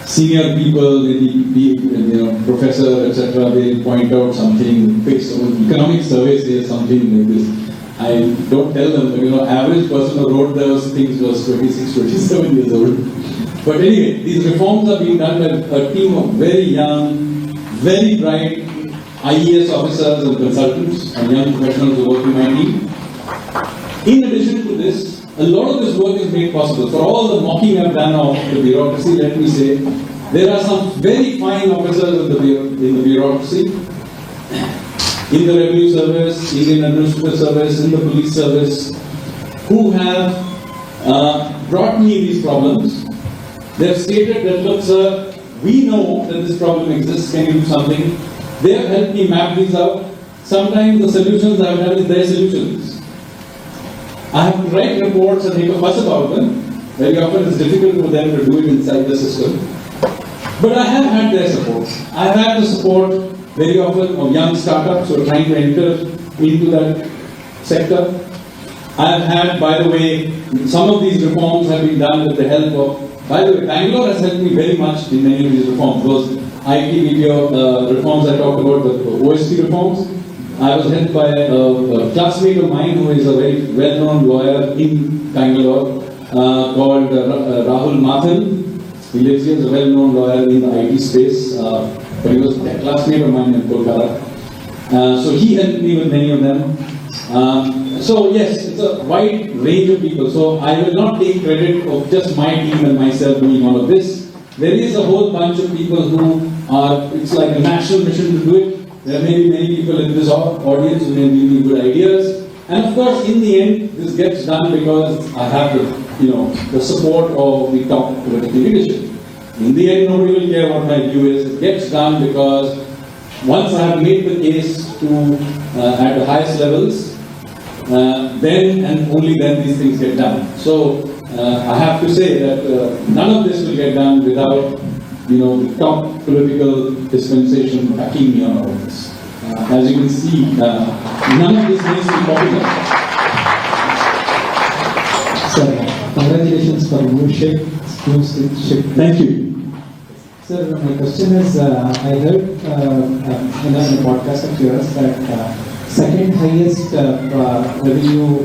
senior people, the professor, etc., they point out something, economic survey says something like this. I don't tell them, but average person who wrote those things was 26, 27 years old. But anyway, these reforms are being done by a team of very young, very bright IES officers and consultants and young professionals who work in my team. In addition to this, a lot of this work is made possible. For all the mocking I've done of the bureaucracy, let me say, there are some very fine officers in the bureaucracy, in the revenue service, Indian administrative service, in the police service, who have brought me these problems. They have stated that, look sir, we know that this problem exists, can you do something? They have helped me map these out. Sometimes the solutions I have done is their solutions. I have to write reports and make a fuss about them. Very often it's difficult for them to do it inside the system. But I have had their support. I have had the support very often of young startups who are trying to enter into that sector. I have had, by the way, some of these reforms have been done with the help of, by the way, Bangalore has helped me very much in many of these reforms. Those IT BPO reforms I talked about, the OSP reforms, I was helped by a classmate of mine who is a very well-known lawyer in Bangalore called Rahul Mathan. He lives here, is a well-known lawyer in the IT space, but he was a classmate of mine in Kolkata. So he helped me with many of them. So yes, it's a wide range of people. So I will not take credit of just my team and myself doing all of this. There is a whole bunch of people who are, it's like a national mission to do it. There may be many people in this audience who may give me good ideas. And of course, in the end, this gets done because I have the support of the top political leadership. In the end, nobody will care what my view is. It gets done because once I have made the case to at the highest levels, then and only then these things get done. So I have to say that none of this will get done without the top political dispensation backing me on all of this. As you can see, none of this needs to be popular. Sir, congratulations for leadership. Thank you. Sir, my question is, I heard in a podcast of yours that second highest revenue,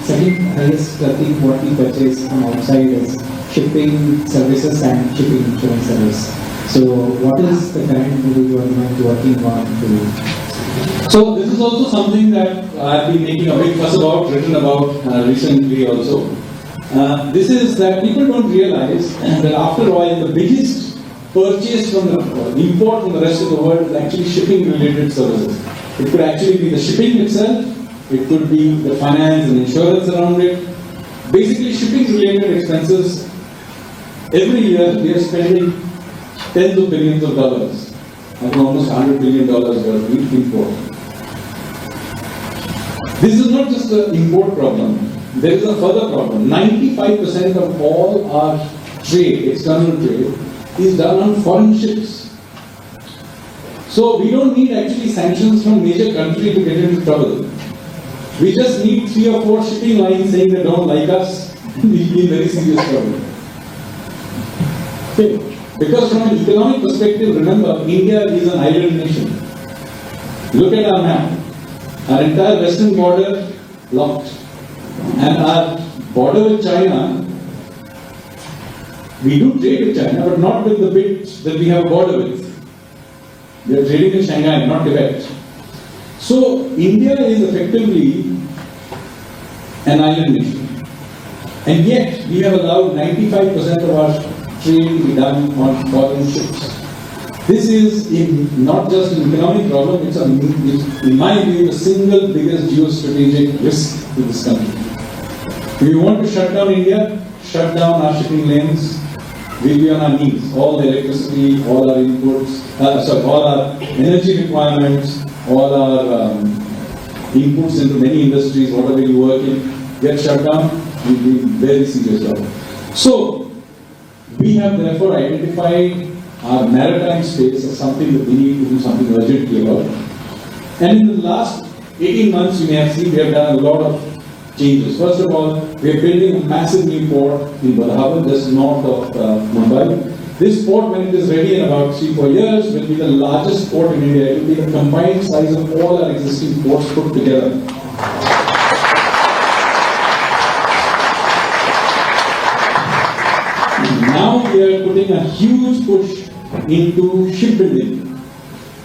second highest thing what we purchase from outside is shipping services and shipping insurance service. So what is the current government working on to? So this is also something that I've been making a big fuss about, written about recently also. This is that people don't realize that after all, the biggest purchase from the import from the rest of the world is actually shipping related services. It could actually be the shipping itself, it could be the finance and insurance around it. Basically shipping related expenses, every year we are spending tens of billions of dollars. I think almost $100 billion worth each import. This is not just an import problem. There is a further problem. 95% of all our trade, external trade, is done on foreign ships. So we don't need actually sanctions from major country to get into trouble. We just need 3 or 4 shipping lines saying they don't like us. We'll be in very serious trouble. Okay. Because from an economic perspective, remember, India is an island nation. Look at our map. Our entire western border locked. And our border with China, we do trade with China, but not with the bits that we have a border with. We are trading in Shanghai, not Tibet. So, India is effectively an island nation. And yet, we have allowed 95% of our trade to be done on foreign ships. This is not just an economic problem, it's in my view, the single biggest geostrategic risk to this country. If we want to shut down India, shut down our shipping lanes, we'll be on our knees. All the electricity, all our inputs, all our energy requirements, all our inputs into many industries, whatever you work in, get shut down, we'll be in very serious trouble. So, we have therefore identified our maritime space as something that we need to do something urgently about. And in the last 18 months, you may have seen we have done a lot of changes. First of all, we are building a massive new port in Vadhavan, just north of Mumbai. This port, when it is ready in about 3-4 years, will be the largest port in India. It will be the combined size of all our existing ports put together. Now we are putting a huge push into shipbuilding.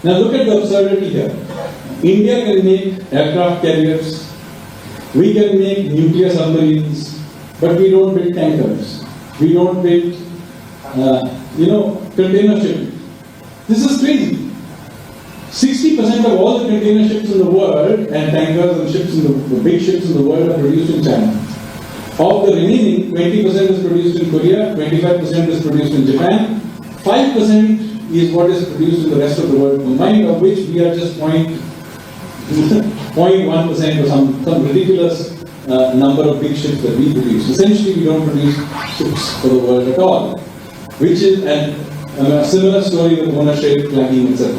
Now look at the absurdity here. India can make aircraft carriers, we can make nuclear submarines, but we don't build tankers. We don't build, container shipping. This is crazy. 60% of all the container ships in the world and tankers and ships in the big ships in the world are produced in China. Of the remaining, 20% is produced in Korea, 25% is produced in Japan, 5% is what is produced in the rest of the world combined, of which we are just 0.1% or some ridiculous number of big ships that we produce. Essentially, we don't produce ships for the world at all, which is a similar story with ownership, flagging, etc.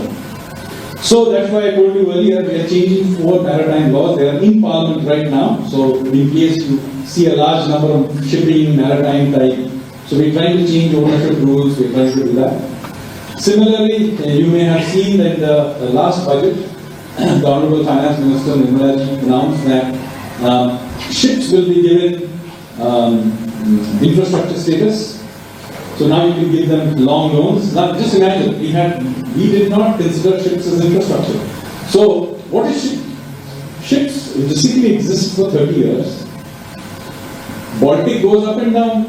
So that's why I told you earlier, we are changing 4 maritime laws. They are in Parliament right now. So in case you see a large number of shipping, maritime type, so we're trying to change ownership rules, we're trying to do that. Similarly, you may have seen that the last budget, the Honorable Finance Minister Nirmala Ji announced that ships will be given infrastructure status. So now you can give them long loans. Now just imagine, we did not consider ships as infrastructure. So what is ship? Ships basically exist for 30 years. Baltic goes up and down.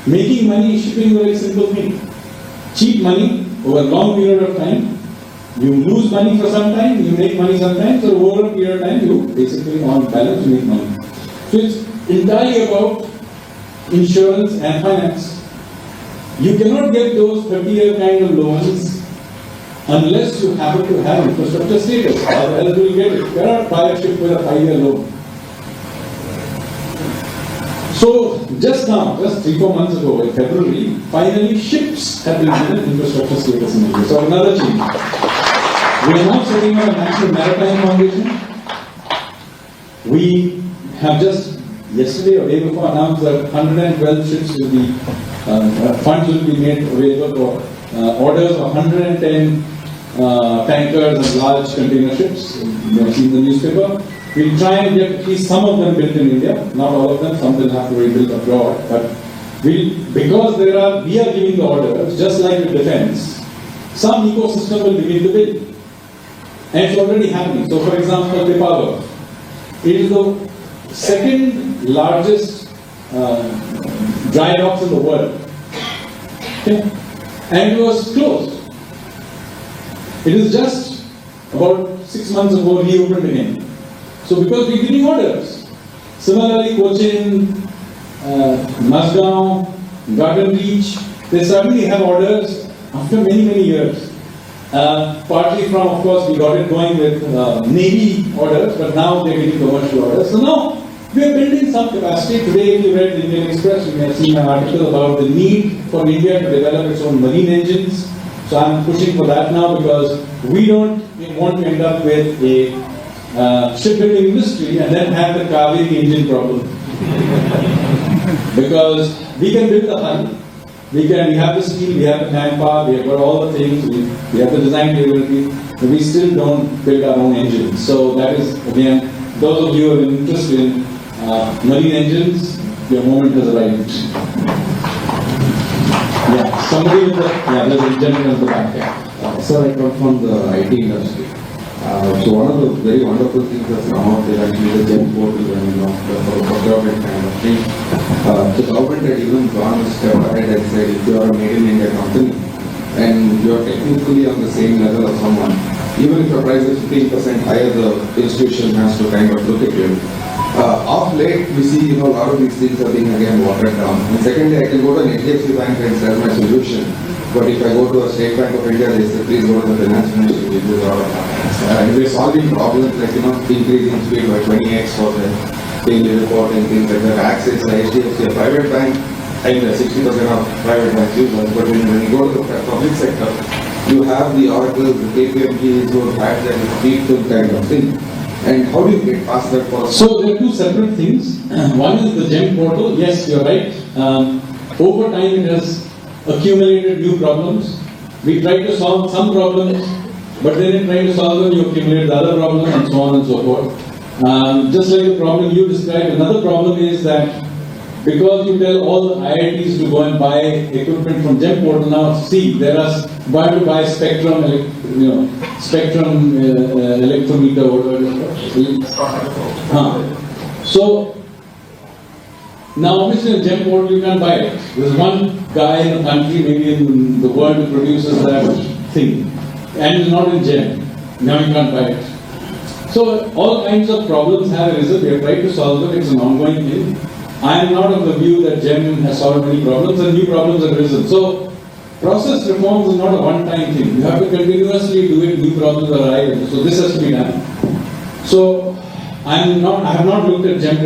Making money, shipping is a very simple thing. Cheap money over a long period of time. You lose money for some time, you make money sometimes, so over a period of time you basically on balance make money. So it's entirely about insurance and finance. You cannot get those 30-year kind of loans unless you happen to have infrastructure status. Or else you will get it. You cannot buy a ship with a 5-year loan. So just now, just 3-4 months ago, in February, finally ships have been given infrastructure status in India. So another change. We are now setting up a National Maritime Foundation. We have just yesterday or day before announced that 112 ships will be, funds will be made available for orders of 110 tankers and large container ships. You have seen the newspaper. We'll try and get at least some of them built in India. Not all of them, some will have to be built abroad. But because we are giving the orders, just like with defense, some ecosystem will begin to build. And it's already happening. So for example, Pipavav. It is the second largest dry docks in the world. Okay? And it was closed. It is just about 6 months ago reopened again. So because we're giving orders. Similarly, Cochin, Mazgaon, Garden Reach, they suddenly have orders after many, many years. Partly from, of course, we got it going with Navy orders, but now they're getting commercial orders. So now we are building some capacity. Today, if you read the Indian Express, you may have seen an article about the need for India to develop its own marine engines. So I'm pushing for that now because we don't want to end up with a shipbuilding industry and then have the Kaveri engine problem. Because we can build the hull. We have the steel, we have the manpower, we have got all the things, we have the design capability, but we still don't build our own engines. So that is, again, those of you who are interested in marine engines, your moment has arrived. Yeah, somebody with there's a gentleman in the back. Sir, I come from the IT industry. So one of the very wonderful things that's come out is actually the GEM portal and for the procurement kind of thing. The government had even gone a step ahead and said if you are a made in India company and you are technically on the same level as someone, even if your price is 15% higher, the institution has to kind of look at you. Of late, we see a lot of these things are being again watered down. And secondly, I can go to an HDFC bank and sell my solution. But if I go to a State Bank of India, they say, please go to the finance ministry, which is and we're solving problems like, increasing speed by 20x for the daily report and things like that. Access to HDFC, a private bank, and 60% of private banks use us. But when you go to the public sector, you have the Oracle, the KPMG, those banks that speak to kind of thing. And how do you get past that process? So there are two separate things. One is the GEM portal. Yes, you're right. Over time, it has accumulated new problems. We try to solve some problems, but then in trying to solve them, you accumulate the other problem and so on and so forth. Just like the problem you described, another problem is that because you tell all the IITs to go and buy equipment from GEM portal now, see, there are going to buy Spectrum, Spectrum electrometer, whatever. So Now, obviously, a gem portal you can't buy it. There's one guy in the country, maybe in the world, who produces that thing, and it's not in gem. Now you can't buy it. So all kinds of problems have arisen. We have tried to solve them. It's an ongoing thing. I am not of the view that gem has solved many problems, and new problems have arisen. So process reforms is not a one-time thing. You have to continuously do it. New problems arise. So this has to be done. So I have not looked at gem